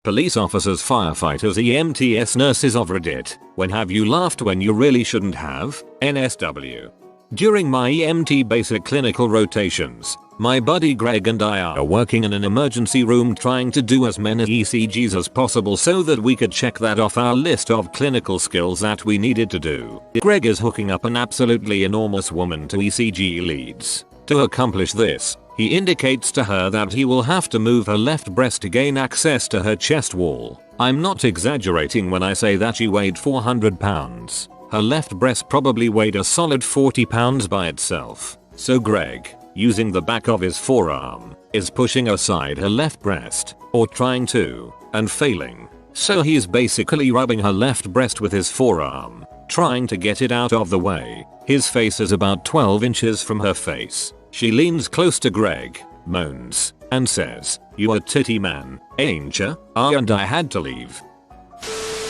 Police officers, firefighters, EMTs, nurses of Reddit. When have you laughed when you really shouldn't have? NSW. During my EMT basic clinical rotations, my buddy Greg and I are working in an emergency room trying to do as many ECGs as possible so that we could check that off our list of clinical skills that we needed to do. Greg is hooking up an absolutely enormous woman to ECG leads. To accomplish this, he indicates to her that he will have to move her left breast to gain access to her chest wall. I'm not exaggerating when I say that she weighed 400 pounds. Her left breast probably weighed a solid 40 pounds by itself. So Greg, using the back of his forearm, is pushing aside her left breast, or trying to, and failing. So he's basically rubbing her left breast with his forearm, trying to get it out of the way. His face is about 12 inches from her face. She leans close to Greg, moans, and says, "You a titty man, ain't ya?" And I had to leave.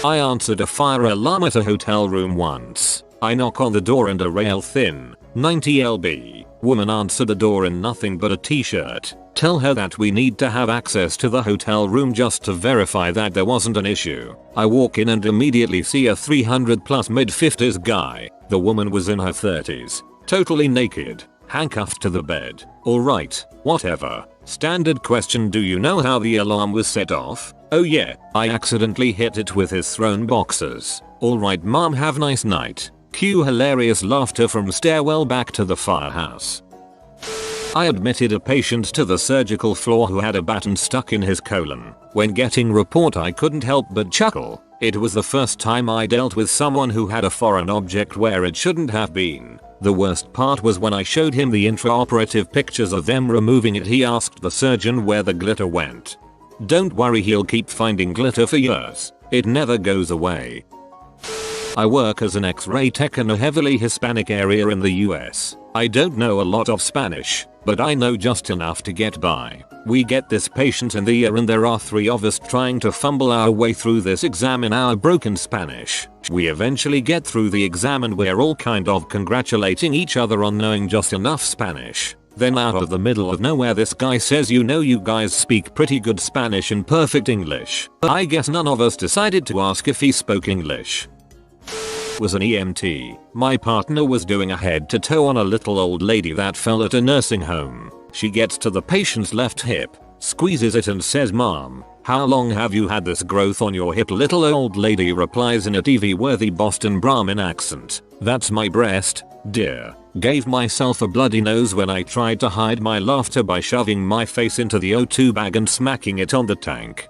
I answered a fire alarm at a hotel room once. I knock on the door and a rail thin, 90 lb woman answered the door in nothing but a t-shirt. Tell her that we need to have access to the hotel room just to verify that there wasn't an issue. I walk in and immediately see a 300 plus mid-50s guy. The woman was in her 30s, totally naked, handcuffed to the bed. Alright, whatever. Standard question, do you know how the alarm was set off? Oh yeah, I accidentally hit it with his thrown boxers. Alright mom, have nice night. Cue hilarious laughter from stairwell back to the firehouse. I admitted a patient to the surgical floor who had a baton stuck in his colon. When getting report I couldn't help but chuckle. It was the first time I dealt with someone who had a foreign object where it shouldn't have been. The worst part was when I showed him the intraoperative pictures of them removing it. He asked the surgeon where the glitter went. Don't worry, he'll keep finding glitter for years. It never goes away. I work as an X-ray tech in a heavily Hispanic area in the US. I don't know a lot of Spanish, but I know just enough to get by. We get this patient in the ER and there are 3 of us trying to fumble our way through this exam in our broken Spanish. We eventually get through the exam and we're all kind of congratulating each other on knowing just enough Spanish. Then out of the middle of nowhere this guy says, "You know, you guys speak pretty good Spanish and perfect English." I guess none of us decided to ask if he spoke English. Was an EMT. My partner was doing a head to toe on a little old lady that fell at a nursing home. She gets to the patient's left hip, squeezes it and says, "Mom, how long have you had this growth on your hip?" Little old lady replies in a TV-worthy Boston Brahmin accent, "That's my breast, dear." Gave myself a bloody nose when I tried to hide my laughter by shoving my face into the O2 bag and smacking it on the tank.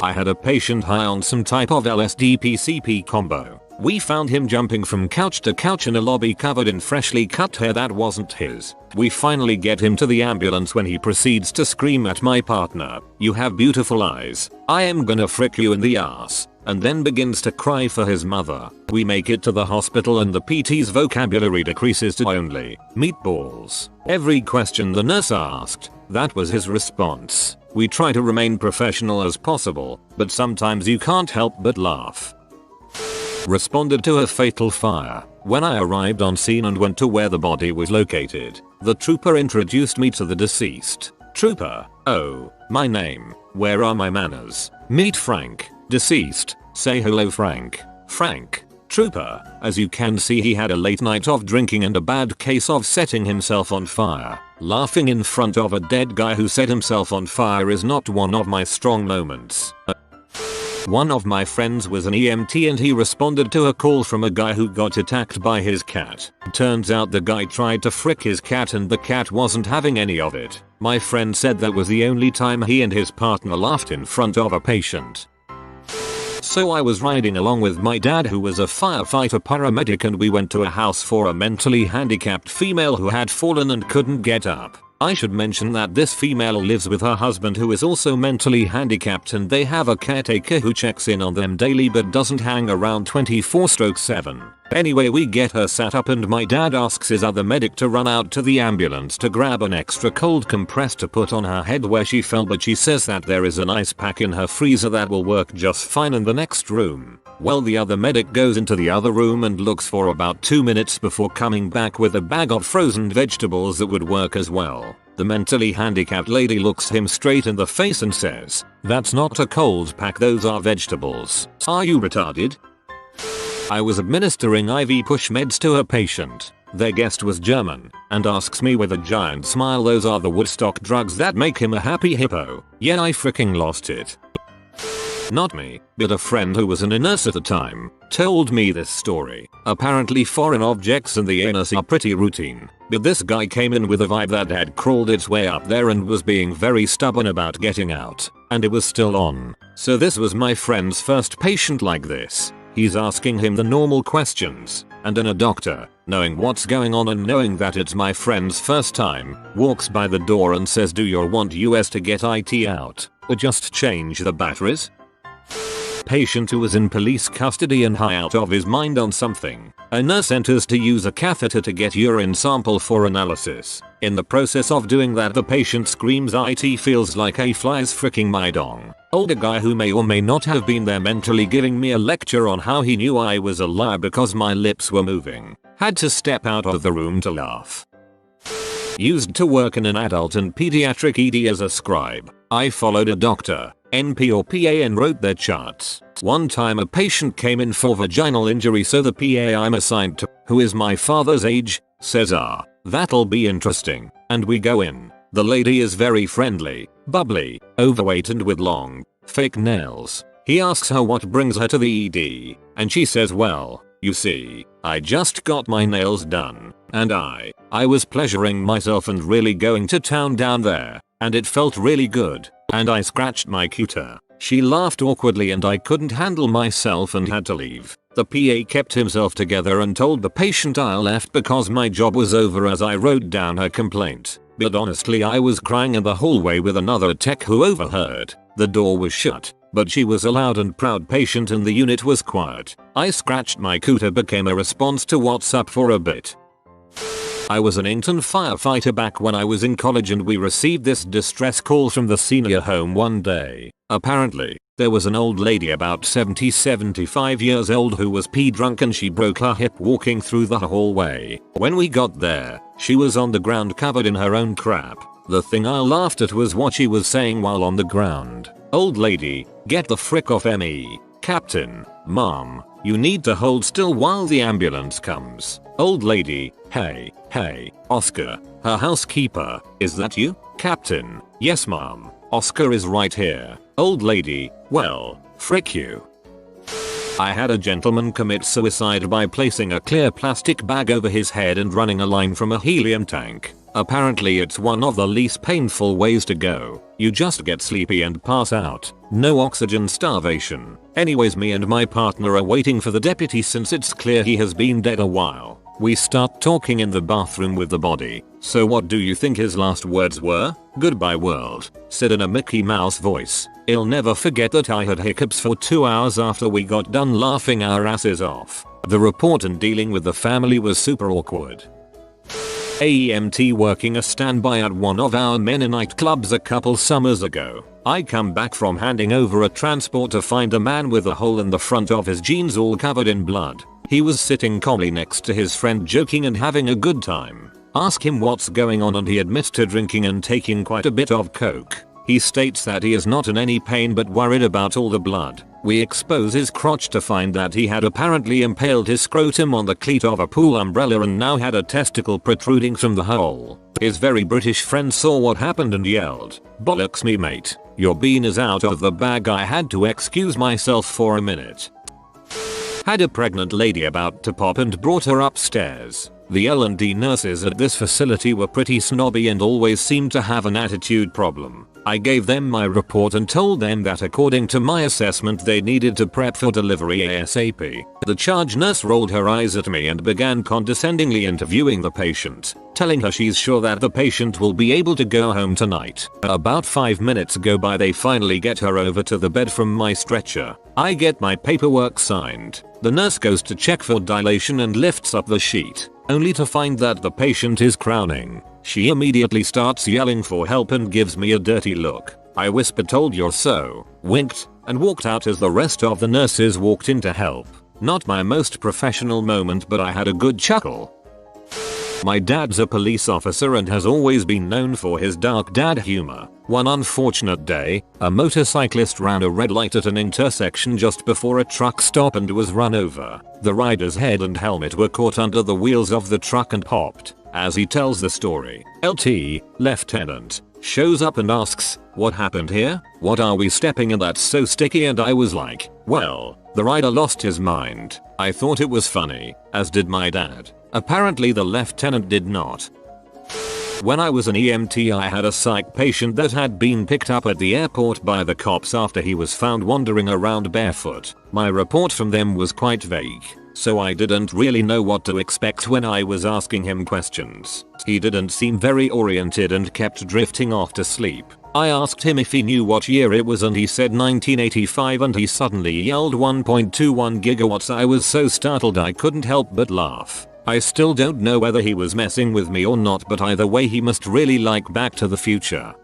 I had a patient high on some type of LSD PCP combo. We found him jumping from couch to couch in a lobby covered in freshly cut hair that wasn't his. We finally get him to the ambulance when he proceeds to scream at my partner, "You have beautiful eyes. I am gonna frick you in the ass," and then begins to cry for his mother. We make it to the hospital and the PT's vocabulary decreases to only meatballs. Every question the nurse asked, that was his response. We try to remain professional as possible, but sometimes you can't help but laugh. Responded to a fatal fire. When I arrived on scene and went to where the body was located, the trooper introduced me to the deceased. Trooper: "Oh, my name. Where are my manners? Meet Frank." Deceased: "Say hello, Frank." Frank: "Trooper, as you can see, he had a late night of drinking and a bad case of setting himself on fire." Laughing in front of a dead guy who set himself on fire is not one of my strong moments. One of my friends was an EMT and he responded to a call from a guy who got attacked by his cat. Turns out the guy tried to frick his cat and the cat wasn't having any of it. My friend said that was the only time he and his partner laughed in front of a patient. So I was riding along with my dad, who was a firefighter paramedic, and we went to a house for a mentally handicapped female who had fallen and couldn't get up. I should mention that this female lives with her husband, who is also mentally handicapped, and they have a caretaker who checks in on them daily but doesn't hang around 24/7. Anyway, we get her sat up and my dad asks his other medic to run out to the ambulance to grab an extra cold compress to put on her head where she fell, but she says that there is an ice pack in her freezer that will work just fine in the next room. Well, the other medic goes into the other room and looks for about 2 minutes before coming back with a bag of frozen vegetables that would work as well. The mentally handicapped lady looks him straight in the face and says, "That's not a cold pack, those are vegetables. Are you retarded?" I was administering IV push meds to a patient. Their guest was German and asks me with a giant smile, "Those are the Woodstock drugs that make him a happy hippo." Yeah, I freaking lost it. Not me, but a friend who was a nurse at the time told me this story. Apparently foreign objects in the anus are pretty routine, but this guy came in with a vibe that had crawled its way up there and was being very stubborn about getting out, and it was still on. So this was my friend's first patient like this. He's asking him the normal questions, and then a doctor, knowing what's going on and knowing that it's my friend's first time, walks by the door and says, "Do you want us to get IT out, or just change the batteries?" Patient who was in police custody and high out of his mind on something. A nurse enters to use a catheter to get urine sample for analysis. In the process of doing that, the patient screams, "IT feels like a fly's freaking my dong." Older guy who may or may not have been there mentally giving me a lecture on how he knew I was a liar because my lips were moving. Had to step out of the room to laugh. Used to work in an adult and pediatric ED as a scribe. I followed a doctor, NP or PA, and wrote their charts. One time a patient came in for vaginal injury, so the PA I'm assigned to, who is my father's age, says, "That'll be interesting." And we go in. The lady is very friendly, bubbly, overweight and with long, fake nails. He asks her what brings her to the ED, and she says, "Well, you see, I just got my nails done, and I was pleasuring myself and really going to town down there, and it felt really good, and I scratched my cuter." She laughed awkwardly and I couldn't handle myself and had to leave. The PA kept himself together and told the patient I left because my job was over as I wrote down her complaint. But honestly, I was crying in the hallway with another tech who overheard. The door was shut, but she was a loud and proud patient and the unit was quiet. I scratched my cooter became a response to WhatsApp for a bit. I was an intern firefighter back when I was in college and we received this distress call from the senior home one day. Apparently, there was an old lady about 70-75 years old who was pee drunk and she broke her hip walking through the hallway. When we got there, she was on the ground covered in her own crap. The thing I laughed at was what she was saying while on the ground. "Old lady, get the frick off me. Captain, mom, you need to hold still while the ambulance comes." Old lady, hey, Oscar, her housekeeper, is that you? Captain, yes mom, Oscar is right here. Old lady, well, frick you. I had a gentleman commit suicide by placing a clear plastic bag over his head and running a line from a helium tank. Apparently it's one of the least painful ways to go. You just get sleepy and pass out. No oxygen starvation. Anyways, me and my partner are waiting for the deputy since it's clear he has been dead a while. We start talking in the bathroom with the body. "So what do you think his last words were?" "Goodbye world," said in a Mickey Mouse voice. I'll never forget that I had hiccups for 2 hours after we got done laughing our asses off. The report and dealing with the family was super awkward. AEMT working a standby at one of our Mennonite clubs a couple summers ago. I come back from handing over a transport to find a man with a hole in the front of his jeans all covered in blood. He was sitting calmly next to his friend joking and having a good time. Ask him what's going on and he admits to drinking and taking quite a bit of coke. He states that he is not in any pain but worried about all the blood. We expose his crotch to find that he had apparently impaled his scrotum on the cleat of a pool umbrella and now had a testicle protruding from the hole. His very British friend saw what happened and yelled, "Bollocks me mate, your bean is out of the bag." I had to excuse myself for a minute. Had a pregnant lady about to pop and brought her upstairs. The L&D nurses at this facility were pretty snobby and always seemed to have an attitude problem. I gave them my report and told them that according to my assessment they needed to prep for delivery ASAP. The charge nurse rolled her eyes at me and began condescendingly interviewing the patient, telling her she's sure that the patient will be able to go home tonight. About 5 minutes go by, they finally get her over to the bed from my stretcher. I get my paperwork signed. The nurse goes to check for dilation and lifts up the sheet, only to find that the patient is crowning. She immediately starts yelling for help and gives me a dirty look. I whispered "told you so," winked, and walked out as the rest of the nurses walked in to help. Not my most professional moment, but I had a good chuckle. My dad's a police officer and has always been known for his dark dad humor. One unfortunate day, a motorcyclist ran a red light at an intersection just before a truck stop and was run over. The rider's head and helmet were caught under the wheels of the truck and popped. As he tells the story, LT, Lieutenant, shows up and asks, "What happened here? What are we stepping in that's so sticky?" And I was like, well, the rider lost his mind. I thought it was funny, as did my dad. Apparently the lieutenant did not. When I was an EMT, I had a psych patient that had been picked up at the airport by the cops after he was found wandering around barefoot. My report from them was quite vague, so I didn't really know what to expect when I was asking him questions. He didn't seem very oriented and kept drifting off to sleep. I asked him if he knew what year it was and he said 1985, and he suddenly yelled 1.21 gigawatts. I was so startled I couldn't help but laugh. I still don't know whether he was messing with me or not, but either way he must really like Back to the Future.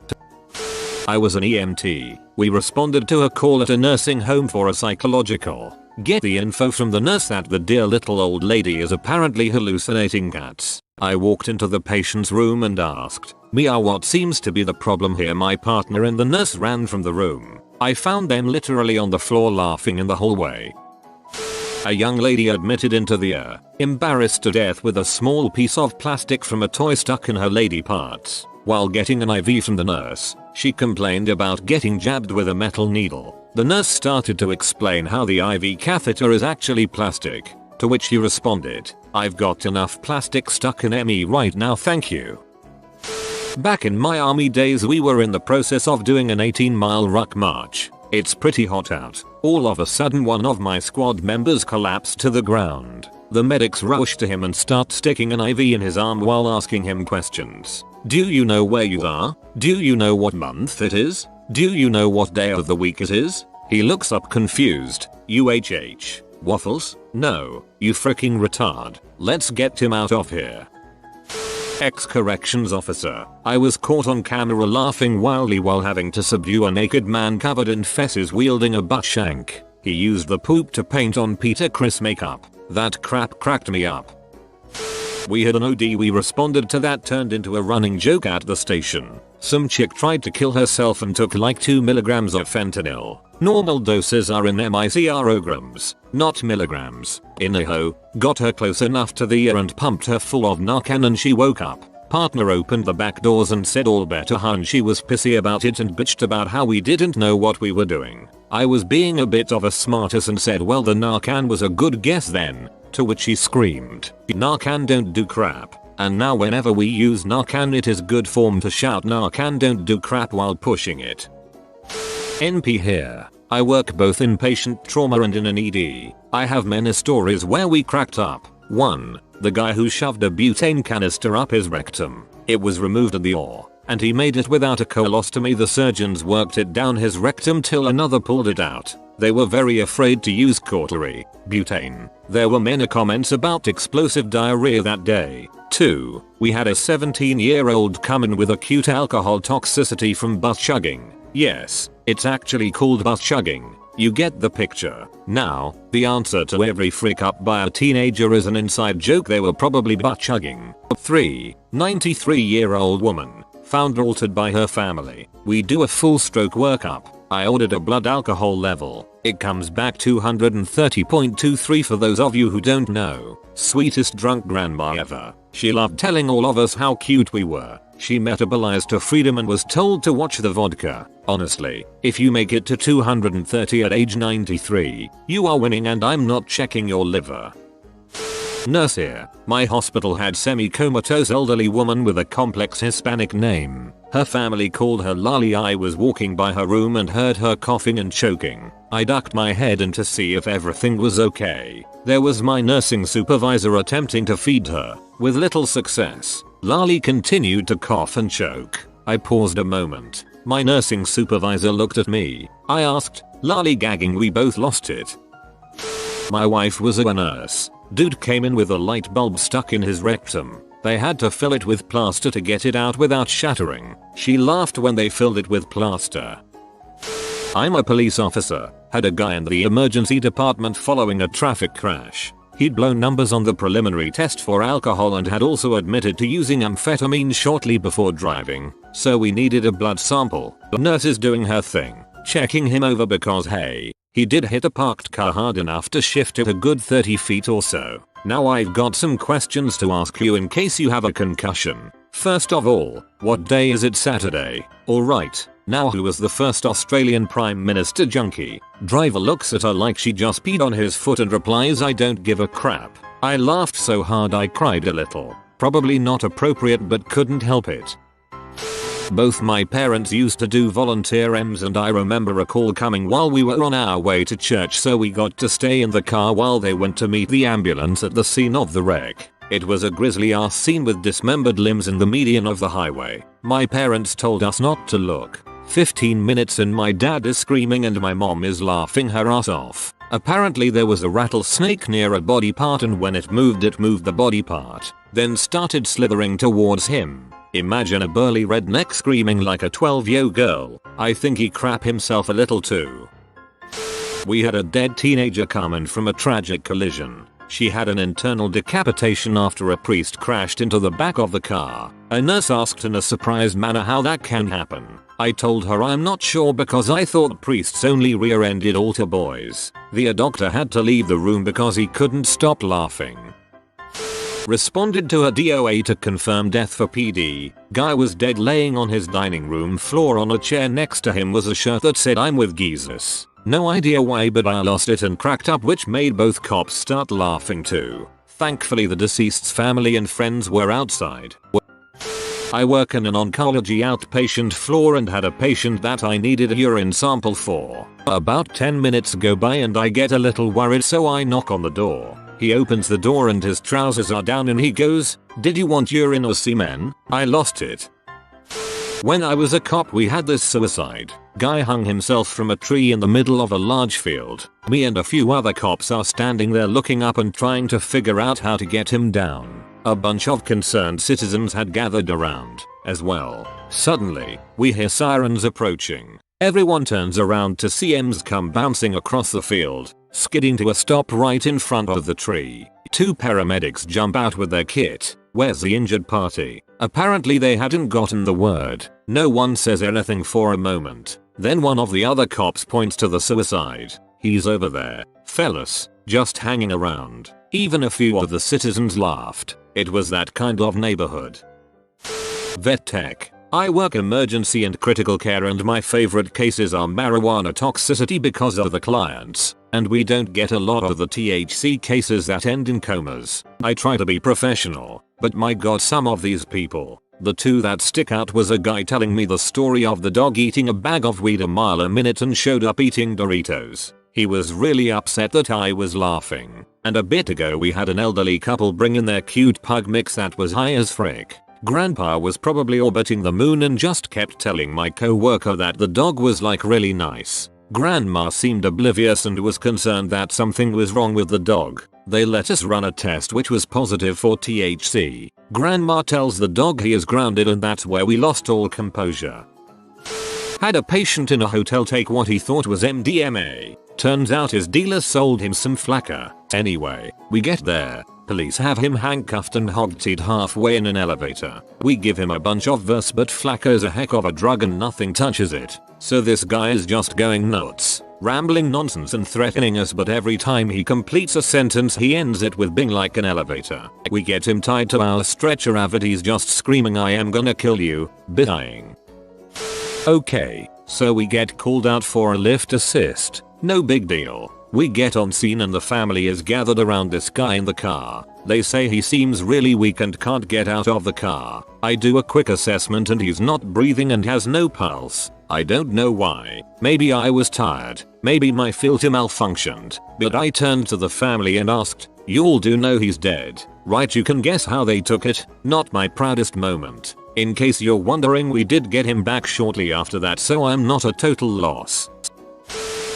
I was an EMT. We responded to a call at a nursing home for a psychological. Get the info from the nurse that the dear little old lady is apparently hallucinating cats. I walked into the patient's room and asked, "Mia, what seems to be the problem here?" My partner and the nurse ran from the room. I found them literally on the floor laughing in the hallway. A young lady admitted into the ER, embarrassed to death with a small piece of plastic from a toy stuck in her lady parts. While getting an IV from the nurse, she complained about getting jabbed with a metal needle. The nurse started to explain how the IV catheter is actually plastic, to which she responded, "I've got enough plastic stuck in me right now, thank you." Back in my army days, we were in the process of doing an 18-mile ruck march. It's pretty hot out. All of a sudden one of my squad members collapsed to the ground. The medics rushed to him and start sticking an IV in his arm while asking him questions. "Do you know where you are? Do you know what month it is? Do you know what day of the week it is?" He looks up confused. UHH. Waffles? No, you freaking retard. Let's get him out of here. Ex-corrections officer. I was caught on camera laughing wildly while having to subdue a naked man covered in fesses wielding a butt shank. He used the poop to paint on Peter Criss makeup. That crap cracked me up. We had an OD. We responded to that turned into a running joke at the station. Some chick tried to kill herself and took like 2 milligrams of fentanyl. Normal doses are in micrograms, not milligrams. Inaho got her close enough to the ear and pumped her full of Narcan and she woke up. Partner opened the back doors and said all better, hun. She was pissy about it and bitched about how we didn't know what we were doing. I was being a bit of a smartass and said, well, the Narcan was a good guess then. To which she screamed, "Narcan don't do crap." And now whenever we use Narcan, it is good form to shout Narcan don't do crap while pushing it. NP here. I work both in patient trauma and in an ED. I have many stories where we cracked up. 1. The guy who shoved a butane canister up his rectum. It was removed at the OR, and he made it without a colostomy. The surgeons worked it down his rectum till another pulled it out. They were very afraid to use cautery. Butane. There were many comments about explosive diarrhea that day. 2. We had a 17-year-old come in with acute alcohol toxicity from bus chugging. Yes, it's actually called bus chugging. You get the picture. Now, the answer to every freak up by a teenager is an inside joke. They were probably butt chugging. 3. 93-year-old woman. Found altered by her family. We do a full stroke workup. I ordered a blood alcohol level. It comes back 230.23 for those of you who don't know. Sweetest drunk grandma ever. She loved telling all of us how cute we were. She metabolized to freedom and was told to watch the vodka. Honestly, if you make it to 230 at age 93, you are winning, and I'm not checking your liver. Nurse here. My hospital had semi-comatose elderly woman with a complex Hispanic name. Her family called her Lali. I was walking by her room and heard her coughing and choking. I ducked my head in to see if everything was okay. There was my nursing supervisor attempting to feed her, with little success. Lali continued to cough and choke. I paused a moment. My nursing supervisor looked at me. I asked, "Lali gagging?" We both lost it. My wife was a nurse. Dude came in with a light bulb stuck in his rectum. They had to fill it with plaster to get it out without shattering. She laughed when they filled it with plaster. I'm a police officer. Had a guy in the emergency department following a traffic crash. He'd blown numbers on the preliminary test for alcohol and had also admitted to using amphetamine shortly before driving, so we needed a blood sample. The nurse is doing her thing, checking him over because hey, he did hit a parked car hard enough to shift it a good 30 feet or so. Now I've got some questions to ask you in case you have a concussion. First of all, what day is it? Saturday? Alright, now who was the first Australian Prime Minister junkie? Driver looks at her like she just peed on his foot and replies, I don't give a crap. I laughed so hard I cried a little. Probably not appropriate but couldn't help it. Both my parents used to do volunteer M's and I remember a call coming while we were on our way to church, so we got to stay in the car while they went to meet the ambulance at the scene of the wreck. It was a grisly ass scene with dismembered limbs in the median of the highway. My parents told us not to look. 15 minutes and my dad is screaming and my mom is laughing her ass off. Apparently there was a rattlesnake near a body part and when it moved the body part, then started slithering towards him. Imagine a burly redneck screaming like a 12-year-old girl. I think he crap himself a little too. We had a dead teenager coming from a tragic collision. She had an internal decapitation after a priest crashed into the back of the car. A nurse asked in a surprised manner how that can happen. I told her I'm not sure because I thought priests only rear-ended altar boys. The doctor had to leave the room because he couldn't stop laughing. Responded to a DOA to confirm death for PD. Guy was dead laying on his dining room floor. On a chair next to him was a shirt that said I'm with Jesus. No idea why but I lost it and cracked up, which made both cops start laughing too. Thankfully the deceased's family and friends were outside. I work in an oncology outpatient floor and had a patient that I needed a urine sample for. About 10 minutes go by and I get a little worried, so I knock on the door. He opens the door and his trousers are down and he goes, "Did you want urine or semen?" I lost it. When I was a cop we had this suicide. Guy hung himself from a tree in the middle of a large field. Me and a few other cops are standing there looking up and trying to figure out how to get him down. A bunch of concerned citizens had gathered around as well. Suddenly, we hear sirens approaching. Everyone turns around to see M's come bouncing across the field, skidding to a stop right in front of the tree. Two paramedics jump out with their kit. Where's the injured party? Apparently they hadn't gotten the word. No one says anything for a moment. Then one of the other cops points to the suicide. He's over there, fellas, just hanging around. Even a few of the citizens laughed. It was that kind of neighborhood. Vet tech. I work emergency and critical care and my favorite cases are marijuana toxicity because of the clients, and we don't get a lot of the THC cases that end in comas. I try to be professional, but my god, some of these people. The two that stick out was a guy telling me the story of the dog eating a bag of weed a mile a minute and showed up eating Doritos. He was really upset that I was laughing. And a bit ago we had an elderly couple bring in their cute pug mix that was high as frick. Grandpa was probably orbiting the moon and just kept telling my co-worker that the dog was like really nice. Grandma seemed oblivious and was concerned that something was wrong with the dog. They let us run a test which was positive for THC. Grandma tells the dog he is grounded and that's where we lost all composure. Had a patient in a hotel take what he thought was MDMA. Turns out his dealer sold him some flakka. Anyway, we get there. Police have him handcuffed and hog-tied halfway in an elevator. We give him a bunch of verse but flakka is a heck of a drug and nothing touches it. So this guy is just going nuts, rambling nonsense and threatening us, but every time he completes a sentence he ends it with being like an elevator. We get him tied to our stretcher and he's just screaming I am gonna kill you, dying. Okay, so we get called out for a lift assist. No big deal. We get on scene and the family is gathered around this guy in the car. They say he seems really weak and can't get out of the car. I do a quick assessment and he's not breathing and has no pulse. I don't know why. Maybe I was tired. Maybe my filter malfunctioned. But I turned to the family and asked, "You all do know he's dead, right?" You can guess how they took it. Not my proudest moment. In case you're wondering, we did get him back shortly after that, so I'm not a total loss.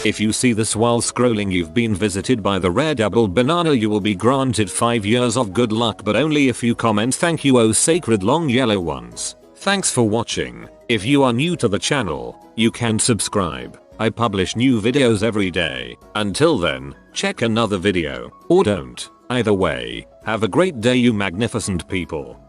If you see this while scrolling, you've been visited by the rare double banana. You will be granted 5 years of good luck, but only if you comment "Thank you, oh sacred long yellow ones." Thanks for watching. If you are new to the channel, you can subscribe. I publish new videos every day. Until then, check another video, or don't. Either way, have a great day you magnificent people.